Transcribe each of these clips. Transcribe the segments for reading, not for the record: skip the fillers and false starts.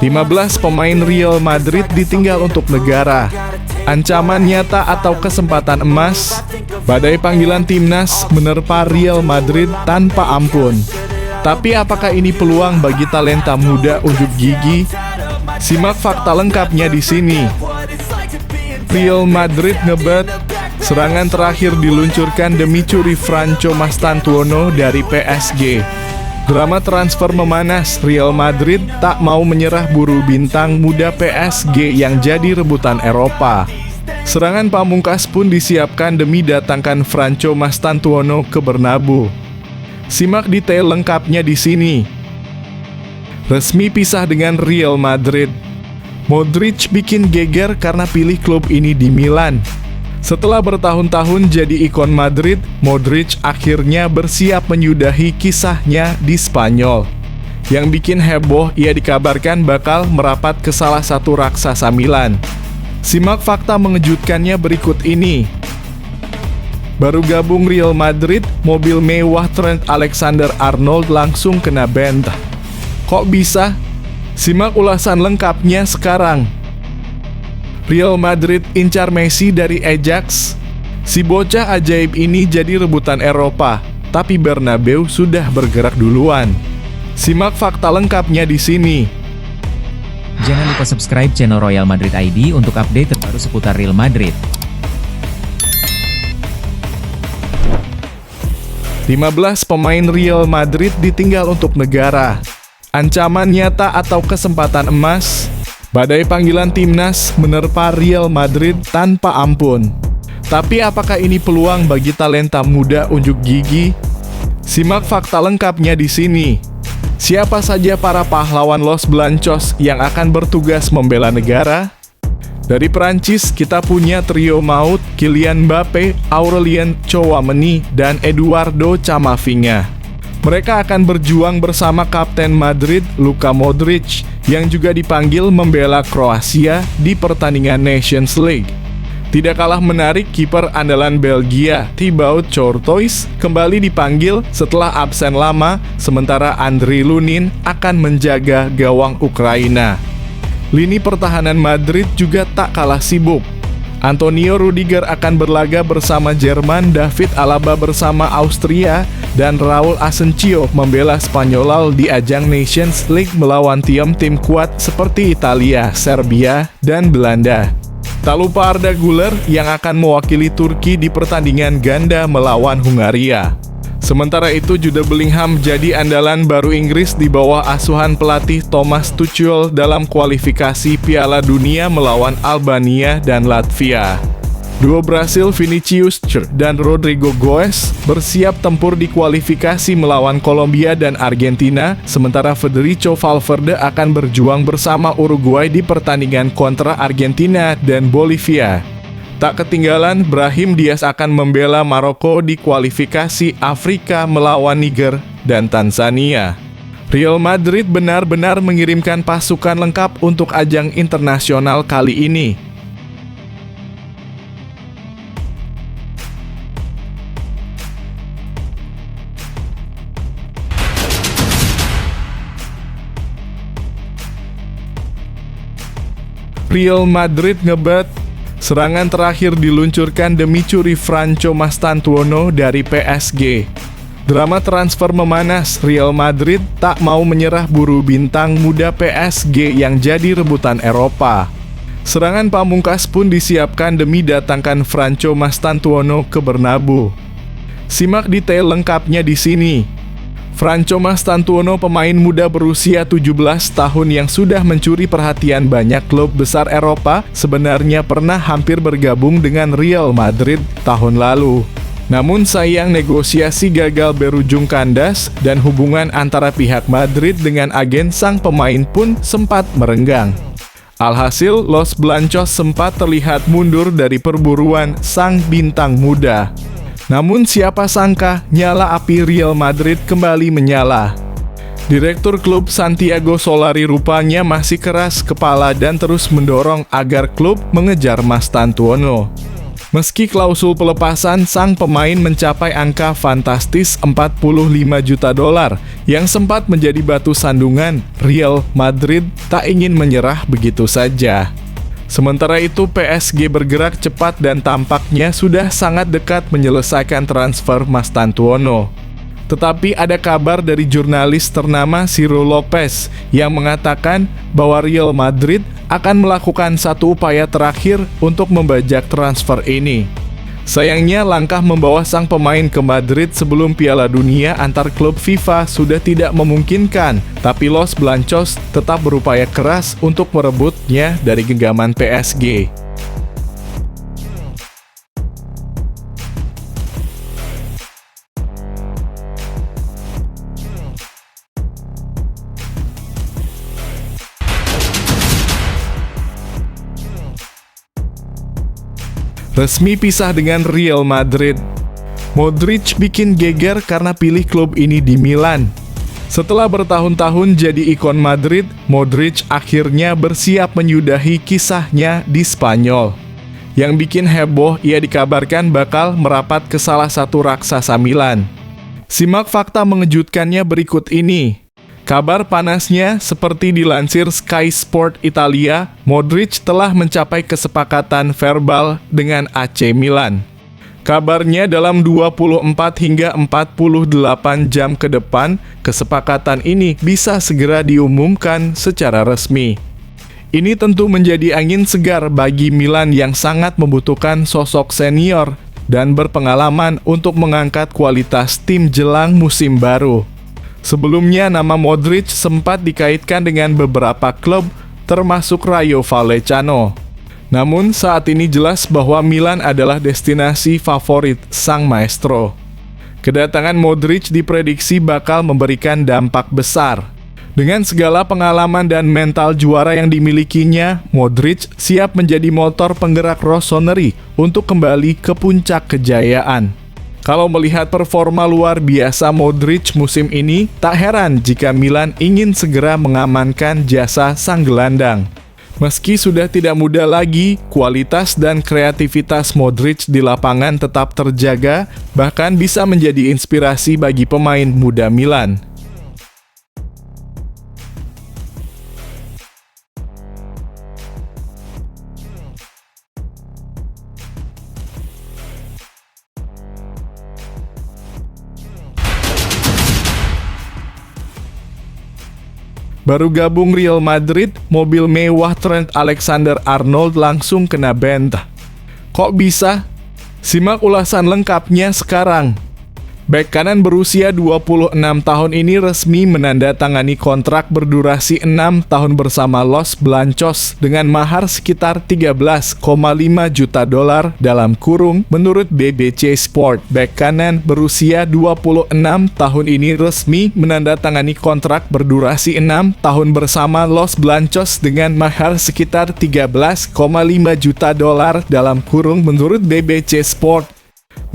15 pemain Real Madrid ditinggal untuk negara. Ancaman nyata atau kesempatan emas? Badai panggilan timnas menerpa Real Madrid tanpa ampun. Tapi apakah ini peluang bagi talenta muda unjuk gigi? Simak fakta lengkapnya di sini. Real Madrid ngebet. Serangan terakhir diluncurkan demi curi Franco Mastantuono dari PSG. Drama transfer memanas, Real Madrid tak mau menyerah buru bintang muda PSG yang jadi rebutan Eropa. Serangan pamungkas pun disiapkan demi datangkan Franco Mastantuono ke Bernabeu. Simak detail lengkapnya di sini. Resmi pisah dengan Real Madrid. Modric bikin geger karena pilih klub ini di Milan. Setelah bertahun-tahun jadi ikon Madrid, Modric akhirnya bersiap menyudahi kisahnya di Spanyol. Yang bikin heboh, ia dikabarkan bakal merapat ke salah satu raksasa Milan. Simak fakta mengejutkannya berikut ini. Baru gabung Real Madrid, mobil mewah Trent Alexander-Arnold langsung kena ban. Kok bisa? Simak ulasan lengkapnya sekarang. Real Madrid incar Messi dari Ajax. Si bocah ajaib ini jadi rebutan Eropa, tapi Bernabeu sudah bergerak duluan. Simak fakta lengkapnya di sini. Jangan lupa subscribe channel Royal Madrid ID untuk update terbaru seputar Real Madrid. 15 pemain Real Madrid ditinggal untuk negara. Ancaman nyata atau kesempatan emas? Badai panggilan timnas menerpa Real Madrid tanpa ampun. Tapi apakah ini peluang bagi talenta muda unjuk gigi? Simak fakta lengkapnya di sini. Siapa saja para pahlawan Los Blancos yang akan bertugas membela negara? Dari Perancis kita punya trio maut Kylian Mbappe, Aurelien Tchouameni, dan Eduardo Camavinga. Mereka akan berjuang bersama Kapten Madrid, Luka Modric, yang juga dipanggil membela Kroasia di pertandingan Nations League. Tidak kalah menarik, kiper andalan Belgia, Thibaut Courtois, kembali dipanggil setelah absen lama, sementara Andriy Lunin akan menjaga gawang Ukraina. Lini pertahanan Madrid juga tak kalah sibuk. Antonio Rudiger akan berlaga bersama Jerman, David Alaba bersama Austria, dan Raul Asensio membela Spanyol di ajang Nations League melawan tim kuat seperti Italia, Serbia, dan Belanda. Tak lupa Arda Güler yang akan mewakili Turki di pertandingan ganda melawan Hungaria. Sementara itu Jude Bellingham jadi andalan baru Inggris di bawah asuhan pelatih Thomas Tuchel dalam kualifikasi Piala Dunia melawan Albania dan Latvia. Duo Brasil Vinicius Jr. dan Rodrigo Goes bersiap tempur di kualifikasi melawan Kolombia dan Argentina, sementara Federico Valverde akan berjuang bersama Uruguay di pertandingan kontra Argentina dan Bolivia. Tak ketinggalan, Brahim Diaz akan membela Maroko di kualifikasi Afrika melawan Niger dan Tanzania. Real Madrid benar-benar mengirimkan pasukan lengkap untuk ajang internasional kali ini. Real Madrid ngebet. Serangan terakhir diluncurkan demi curi Franco Mastantuono dari PSG. Drama transfer memanas, Real Madrid tak mau menyerah buru bintang muda PSG yang jadi rebutan Eropa. Serangan pamungkas pun disiapkan demi datangkan Franco Mastantuono ke Bernabeu. Simak detail lengkapnya di sini. Franco Mastantuono, pemain muda berusia 17 tahun yang sudah mencuri perhatian banyak klub besar Eropa, sebenarnya pernah hampir bergabung dengan Real Madrid tahun lalu. Namun sayang negosiasi gagal berujung kandas dan hubungan antara pihak Madrid dengan agen sang pemain pun sempat merenggang. Alhasil, Los Blancos sempat terlihat mundur dari perburuan sang bintang muda. Namun siapa sangka nyala api Real Madrid kembali menyala. Direktur klub Santiago Solari rupanya masih keras kepala dan terus mendorong agar klub mengejar Mastantuono. Meski klausul pelepasan sang pemain mencapai angka fantastis 45 juta dolar yang sempat menjadi batu sandungan, Real Madrid tak ingin menyerah begitu saja. Sementara itu PSG bergerak cepat dan tampaknya sudah sangat dekat menyelesaikan transfer Mastantuono. Tetapi ada kabar dari jurnalis ternama Ciro Lopez yang mengatakan bahwa Real Madrid akan melakukan satu upaya terakhir untuk membajak transfer ini. Sayangnya langkah membawa sang pemain ke Madrid sebelum Piala Dunia antar klub FIFA sudah tidak memungkinkan, tapi Los Blancos tetap berupaya keras untuk merebutnya dari genggaman PSG. Resmi pisah dengan Real Madrid. Modric bikin geger karena pilih klub ini di Milan. Setelah bertahun-tahun jadi ikon Madrid, Modric akhirnya bersiap menyudahi kisahnya di Spanyol. Yang bikin heboh, ia dikabarkan bakal merapat ke salah satu raksasa Milan. Simak fakta mengejutkannya berikut ini. Kabar panasnya, seperti dilansir Sky Sport Italia, Modric telah mencapai kesepakatan verbal dengan AC Milan. Kabarnya dalam 24 hingga 48 jam ke depan, kesepakatan ini bisa segera diumumkan secara resmi. Ini tentu menjadi angin segar bagi Milan yang sangat membutuhkan sosok senior dan berpengalaman untuk mengangkat kualitas tim jelang musim baru. Sebelumnya, nama Modric sempat dikaitkan dengan beberapa klub, termasuk Rayo Vallecano. Namun, saat ini jelas bahwa Milan adalah destinasi favorit sang maestro. Kedatangan Modric diprediksi bakal memberikan dampak besar. Dengan segala pengalaman dan mental juara yang dimilikinya, Modric siap menjadi motor penggerak Rossoneri untuk kembali ke puncak kejayaan. Kalau melihat performa luar biasa Modric musim ini, tak heran jika Milan ingin segera mengamankan jasa sang gelandang. Meski sudah tidak muda lagi, kualitas dan kreativitas Modric di lapangan tetap terjaga, bahkan bisa menjadi inspirasi bagi pemain muda Milan. Baru gabung Real Madrid, mobil mewah Trent Alexander-Arnold langsung kena ban. Kok bisa? Simak ulasan lengkapnya sekarang. Bek kanan berusia 26 tahun ini resmi menandatangani kontrak berdurasi 6 tahun bersama Los Blancos dengan mahar sekitar 13,5 juta dolar dalam kurung menurut BBC Sport. Bek kanan berusia 26 tahun ini resmi menandatangani kontrak berdurasi 6 tahun bersama Los Blancos dengan mahar sekitar 13,5 juta dolar dalam kurung menurut BBC Sport.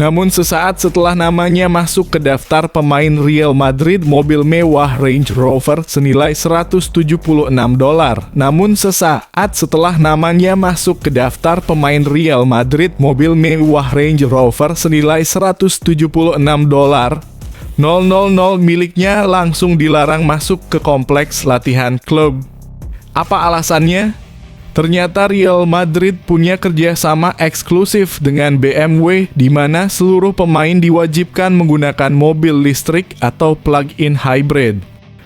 Namun sesaat setelah namanya masuk ke daftar pemain Real Madrid, mobil mewah Range Rover senilai 176 dolar. Namun sesaat setelah namanya masuk ke daftar pemain Real Madrid, mobil mewah Range Rover senilai 176 dolar, 000 miliknya langsung dilarang masuk ke kompleks latihan klub. Apa alasannya? Ternyata Real Madrid punya kerjasama eksklusif dengan BMW di mana seluruh pemain diwajibkan menggunakan mobil listrik atau plug-in hybrid.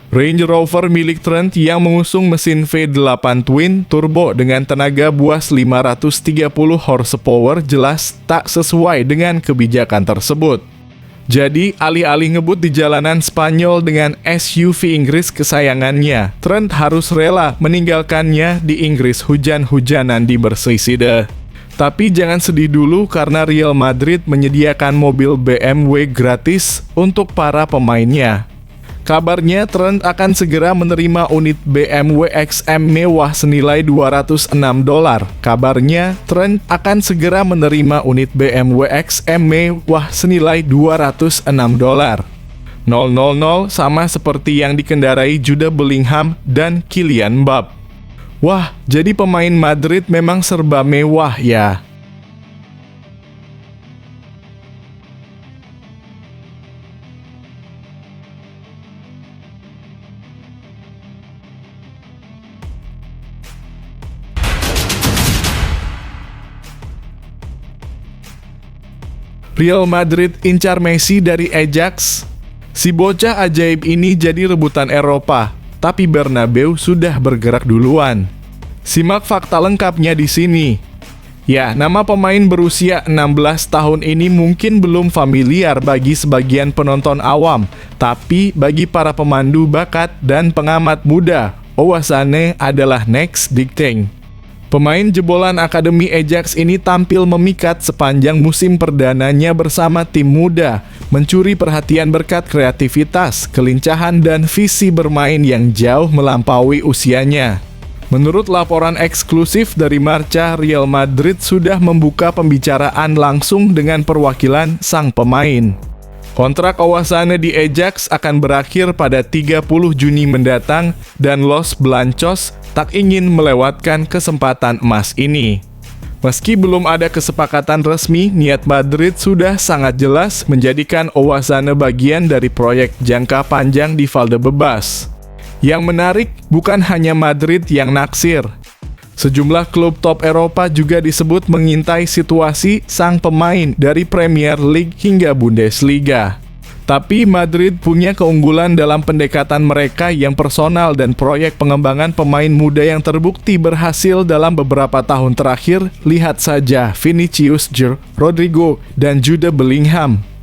Range Rover milik Trent yang mengusung mesin V8 twin turbo dengan tenaga buas 530 horsepower jelas tak sesuai dengan kebijakan tersebut. Jadi, alih-alih ngebut di jalanan Spanyol dengan SUV Inggris kesayangannya, Trent harus rela meninggalkannya di Inggris hujan-hujanan di Merseyside. Tapi jangan sedih dulu karena Real Madrid menyediakan mobil BMW gratis untuk para pemainnya. Kabarnya Trent akan segera menerima unit BMW XM mewah senilai 206 dolar. Kabarnya Trent akan segera menerima unit BMW XM mewah senilai 206 dolar. 000 sama seperti yang dikendarai Jude Bellingham dan Kylian Mbappé. Wah, jadi pemain Madrid memang serba mewah ya. Real Madrid incar Messi dari Ajax. Si bocah ajaib ini jadi rebutan Eropa, tapi Bernabeu sudah bergerak duluan. Simak fakta lengkapnya di sini. Ya, nama pemain berusia 16 tahun ini mungkin belum familiar bagi sebagian penonton awam, tapi bagi para pemandu bakat dan pengamat muda, Owasane adalah next big thing. Pemain jebolan Akademi Ajax ini tampil memikat sepanjang musim perdananya bersama tim muda, mencuri perhatian berkat kreativitas, kelincahan, dan visi bermain yang jauh melampaui usianya. Menurut laporan eksklusif dari Marca, Real Madrid sudah membuka pembicaraan langsung dengan perwakilan sang pemain. Kontrak Owasane di Ajax akan berakhir pada 30 Juni mendatang dan Los Blancos tak ingin melewatkan kesempatan emas ini. Meski belum ada kesepakatan resmi, niat Madrid sudah sangat jelas menjadikan Owasane bagian dari proyek jangka panjang di Valdebebas. Yang menarik, bukan hanya Madrid yang naksir. Sejumlah klub top Eropa juga disebut mengintai situasi sang pemain dari Premier League hingga Bundesliga. Tapi Madrid punya keunggulan dalam pendekatan mereka yang personal dan proyek pengembangan pemain muda yang terbukti berhasil dalam beberapa tahun terakhir. Lihat saja Vinicius Jr., Rodrigo, dan Jude Bellingham.